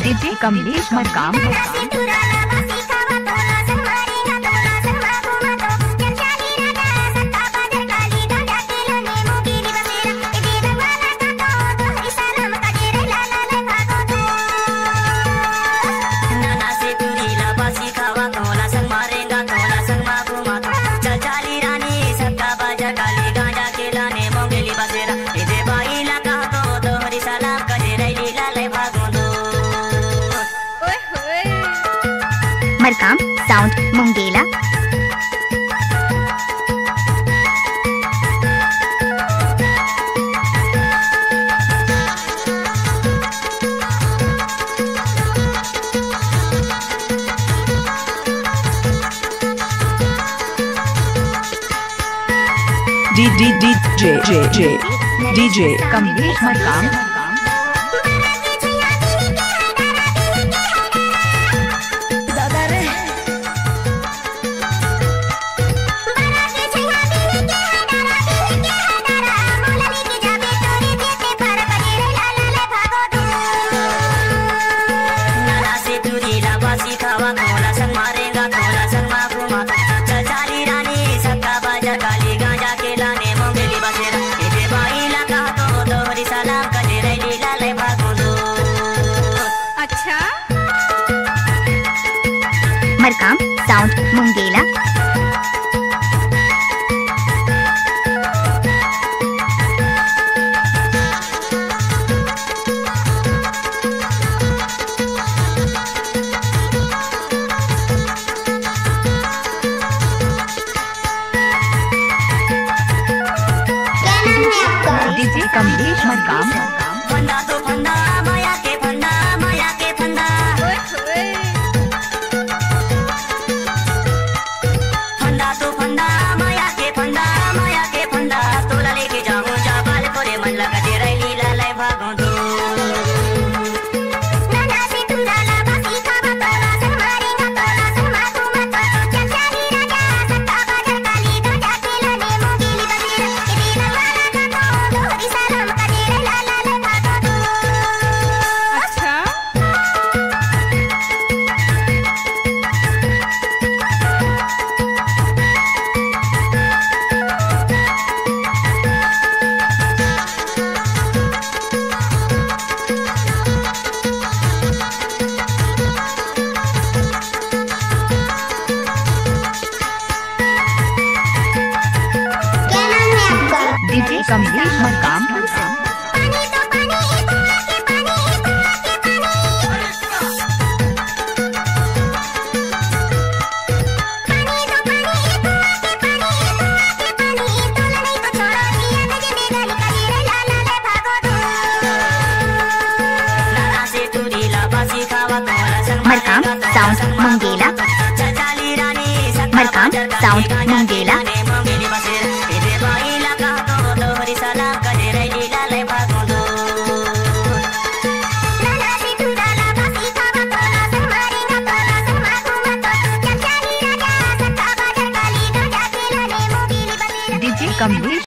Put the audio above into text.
DJ Kamlesh Markam. Markam sound Mungela. DJ Kamlesh Markam. अच्छा Markam sound Mungela. DJ Kamlesh Markam. फंदा तो फंदा माया के फंदा, माया के फंदा। फंदा तो फंदा माया के फंदा, माया के फंदा। तोला लेके जाऊं जाबाल कोरे मन लगा तेरा लीला लै भागो दो। नाना से तुराला बासी खावा तोला संग मारेगा तोला संग माखो मत। चल चाली राजा सत्ता बाजा काली दो जाके लाने मोगेली बसेरा। ये दीना वाला का तो दोहरी सलाम का तेरे लाला लै भागो दो। अच्छा डीजे कमलेश मरकाम। पानी तो पानी कुआं के पानी, कुआं के पानी। पानी तो पानी कुआं के पानी, कुआं के पानी। तोला नहीं तो छोड़ो दिया मुझे दे डाली का तेरे लाला लै भागो दो। नाना से तुरी लाबासी खावा तोला संग मरकाम साउंड मुंगेला। चाली रानी सत्ता मरकाम साउंड मुंगेला। मोगेली बसेरा। ये बाई लगा तो दोहरी सलाम का तेरे लीला लै भागो दो। नाना से तुराला बासी खावा तोला संग मारेगा तोला संग माखो मत। चल चाली राजा सत्ता बाजा काली दो जाके लाने मोगेली बसेरा। डीजे कमलेश